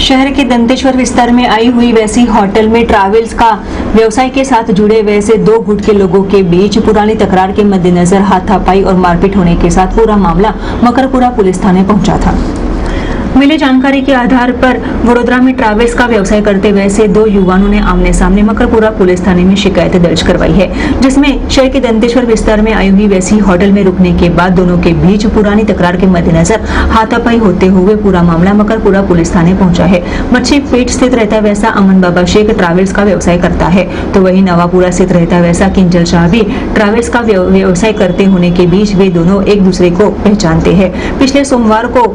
शहर के दंतेश्वर विस्तार में आई हुई वैसी होटल में ट्रैवल्स का व्यवसाय के साथ जुड़े वैसे दो गुट के लोगों के बीच पुरानी तकरार के मद्देनजर हाथापाई और मारपीट होने के साथ पूरा मामला मकरपुरा पुलिस थाने पहुंचा था। मिली जानकारी के आधार पर वडोदरा में ट्रैवल्स का व्यवसाय करते वैसे दो युवाओं ने आमने सामने मकरपुरा पुलिस थाने में शिकायत दर्ज करवाई है, जिसमें शहर के दंतेश्वर विस्तार में आई हुई वैसी होटल में रुकने के बाद दोनों के बीच पुरानी तकरार के मद्देनजर हाथापाई होते हुए पूरा मामला मकरपुरा पुलिस थाने पहुंचा है। मच्छी पेट स्थित रहता वैसा अमन बाबा शेख ट्रैवल्स का व्यवसाय करता है, तो वही नवापुरा स्थित रहता वैसा किंजल शाह भी ट्रैवल्स का व्यवसाय करते होने के बीच वे दोनों एक दूसरे को पहचानते हैं। पिछले सोमवार को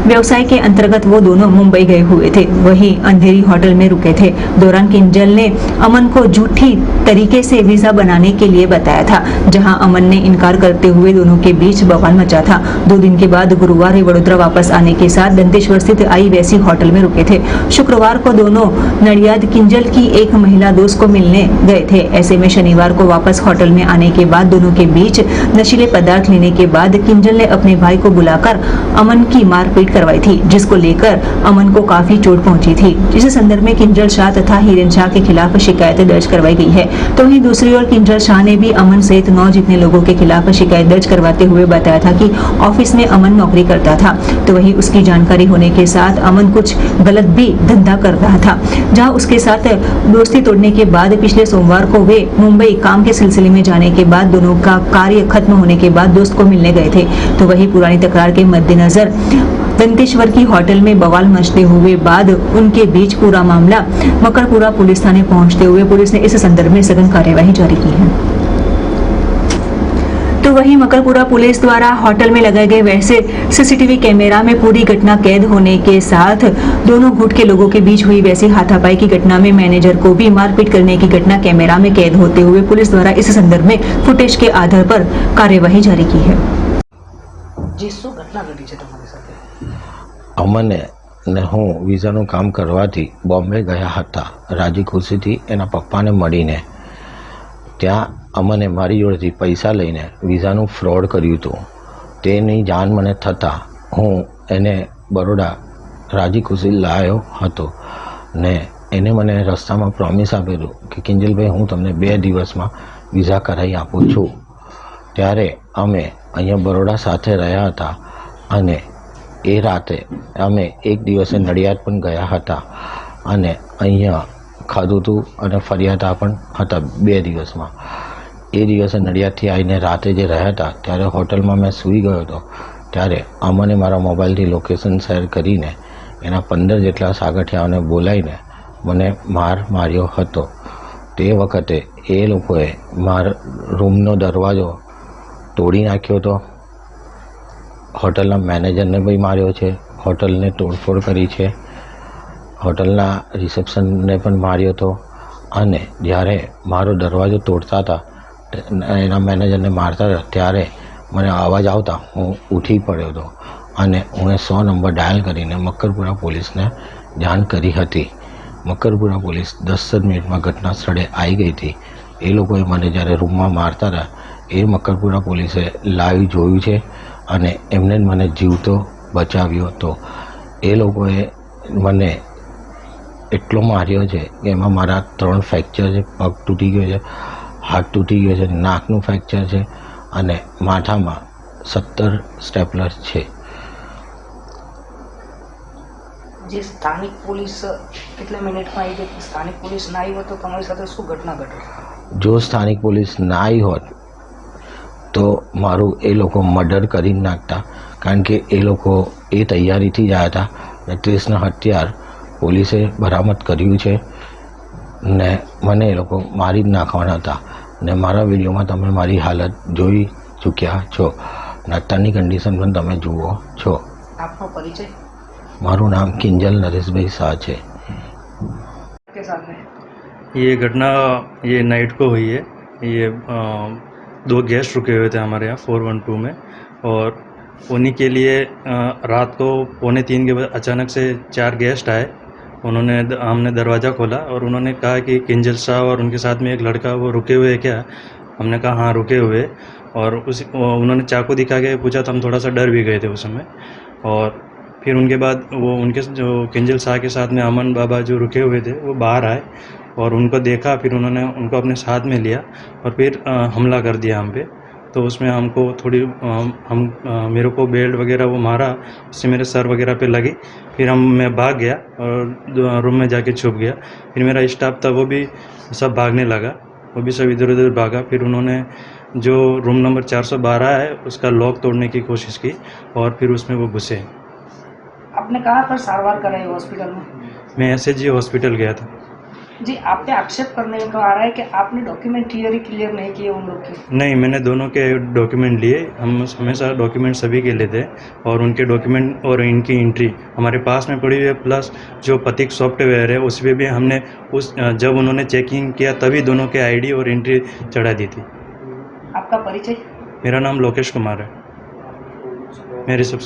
व्यवसाय के अंतर्गत वो दोनों मुंबई गए हुए थे, वहीं अंधेरी होटल में रुके थे। दौरान किंजल ने अमन को झूठी तरीके से वीजा बनाने के लिए बताया था, जहां अमन ने इनकार करते हुए दोनों के बीच बवाल मचा था। 2 दिन के बाद गुरुवार वडोदरा वापस आने के साथ दंतेश्वर स्थित आई वैसी होटल में रुके थे। शुक्रवार को दोनों नडियाद किंजल की एक महिला दोस्त को मिलने गए थे। ऐसे में शनिवार को वापस होटल में आने के बाद दोनों के बीच नशीले पदार्थ लेने के बाद किंजल ने अपने भाई को बुलाकर अमन की मारपीट करवाई थी, जिसको लेकर अमन को काफी चोट पहुंची थी। इस संदर्भ में किंजल शाह तथा हिरेन शाह के खिलाफ शिकायत दर्ज करवाई गई है। तो वहीं दूसरी ओर किंजल शाह ने भी अमन सहित 9 जितने लोगों के खिलाफ शिकायत दर्ज करवाते हुए बताया था कि ऑफिस में अमन नौकरी करता था, तो वहीं उसकी जानकारी होने के साथ अमन कुछ गलत भी धंधा कर रहा था, जहां उसके साथ दोस्ती तोड़ने के बाद पिछले सोमवार को वे मुंबई काम के सिलसिले में जाने के बाद दोनों का कार्य खत्म होने के बाद दोस्त को मिलने गए थे। तो वही पुरानी तकरार के मद्देनजर दंतेश्वर की होटल में बवाल मचते हुए बाद उनके बीच पूरा मामला मकरपुरा पुलिस थाने पहुंचते हुए पुलिस ने इस संदर्भ में सघन कार्यवाही जारी की है। तो वहीं मकरपुरा पुलिस द्वारा होटल में लगाए गए वैसे सीसीटीवी कैमरा में पूरी घटना कैद होने के साथ दोनों गुट के लोगों के बीच हुई वैसी हाथापाई की घटना में मैनेजर को भी मारपीट करने की घटना कैमरा में कैद होते हुए पुलिस द्वारा इस संदर्भ में फुटेज के आधार पर कार्यवाही जारी की है। અમને ને હું વિઝાનું કામ કરવાથી બોમ્બે ગયા હતા। રાજી ખુશીથી એના પપ્પાને મળીને ત્યાં અમને મારી જોડેથી પૈસા લઈને વિઝાનું ફ્રોડ કર્યું હતું। તેની જાણ મને થતાં હું એને બરોડા રાજી ખુશી લાવ્યો હતો ને એને મને રસ્તામાં પ્રોમિસ આપેલું કે કિંજલભાઈ હું તમને 2 દિવસમાં વિઝા કરાવી આપું છું। ત્યારે અમે અહીંયા બરોડા સાથે રહ્યા હતા અને એ રાતે અમે એક દિવસે નડિયાદ પણ ગયા હતા અને અહીંયા ખાધું હતું અને ફર્યા હતા પણ હતા 2 દિવસમાં। એ દિવસે નડિયાદથી આવીને રાતે જે રહ્યા હતા ત્યારે હોટલમાં મેં સૂઈ ગયો હતો, ત્યારે અમને મારા મોબાઈલથી લોકેશન શેર કરીને એના 15 જેટલા સાગઠિયાઓને બોલાવીને મને માર્યો હતો। તે વખતે એ લોકોએ રૂમનો દરવાજો તોડી નાખ્યો હતો, હોટલના મેનેજરને બી માર્યો છે, હોટલને તોડફોડ કરી છે, હોટલના રિસેપ્શનને પણ માર્યો હતો અને જ્યારે મારો દરવાજો તોડતા હતા એના મેનેજરને મારતા હતા ત્યારે મને અવાજ આવતા હું ઉઠી પડ્યો હતો અને હું 100 નંબર ડાયલ કરીને મકરપુરા પોલીસને જાણ કરી હતી। મકરપુરા પોલીસ 10 મિનિટમાં ઘટના સ્થળે આવી ગઈ હતી। એ લોકોએ મને જ્યારે રૂમમાં મારતા હતા એ મકરપુરા પોલીસે લાઈવ જોયું છે અને એમને મને જીવતો બચાવ્યો હતો। એ લોકોએ મને એટલો માર્યો છે કે એમાં મારા 3 ફ્રેક્ચર છે, પગ તૂટી ગયો છે, હાથ તૂટી ગયો છે, નાકનું ફ્રેક્ચર છે અને માથામાં 17 સ્ટેપલર છે। જે સ્થાનિક પોલીસ કેટલા મિનિટમાં આવી ગઈ? સ્થાનિક પોલીસ ના આવી હોત તો તમારી સાથે શું ઘટના ઘટે? જો સ્થાનિક પોલીસ ના આવી હોત તો મારું એ લોકો મર્ડર કરી નાખતા, કારણ કે એ લોકો એ તૈયારીથી જ આવ્યા હતા। 32ના હથિયાર પોલીસે બરામદ કર્યું છે ને મને એ લોકો મારી જ નાખવાના હતા ને મારા વિડીયોમાં તમે મારી હાલત જોઈ ચૂક્યા છો ને અત્યારની કન્ડિશન પણ તમે જુઓ છો। આપનો પરિચય? મારું નામ કિંજલ નરેશભાઈ શાહ છે। के साथ में ये घटना ये नाइट को हुई है। ये 2 गेस्ट रुके हुए थे हमारे यहाँ 412 में और उन्हीं के लिए रात को 2:45 के बाद अचानक से 4 गेस्ट आए। हमने दरवाज़ा खोला और उन्होंने कहा कि किंजल शाह और उनके साथ में एक लड़का वो रुके हुए क्या? हमने कहा हाँ रुके हुए, और उन्होंने चाकू दिखा के पूछा तो हम थोड़ा सा डर भी गए थे उस समय। और फिर उनके बाद वो उनके जो किंजल शाह के साथ में अमन बाबा जो रुके हुए थे वो बाहर आए और उनको देखा, फिर उन्होंने उनको अपने साथ में लिया और फिर हमला कर दिया हम पे। तो उसमें हमको थोड़ी मेरे को बेल्ट वगैरह वो मारा, उससे मेरे सर वगैरह पे लगी। फिर मैं भाग गया और रूम में जाके छुप गया। फिर मेरा स्टाफ था वो भी सब भागने लगा, वो भी सब इधर उधर भागा। फिर उन्होंने जो रूम नंबर 412 है उसका लॉक तोड़ने की कोशिश की और फिर उसमें वो घुसे। आपने कहाँ पर सारवार कराई हॉस्पिटल में? मैं SHG हॉस्पिटल गया था। जी, आप पे आक्षेप करने को आ रहा है कि आपने डॉक्यूमेंट क्लियर नहीं किए उन लोग के। नहीं, मैंने दोनों के डॉक्यूमेंट लिए। हम हमेशा डॉक्यूमेंट सभी के लेते हैं और उनके डॉक्यूमेंट और इनकी एंट्री हमारे पास में पड़ी हुई है। प्लस जो प्रतीक सॉफ्टवेयर है उस पर भी हमने जब उन्होंने चेकिंग किया तभी दोनों के ID और एंट्री चढ़ा दी थी। आपका परिचय? मेरा नाम लोकेश कुमार है। मैं रिसेप्शन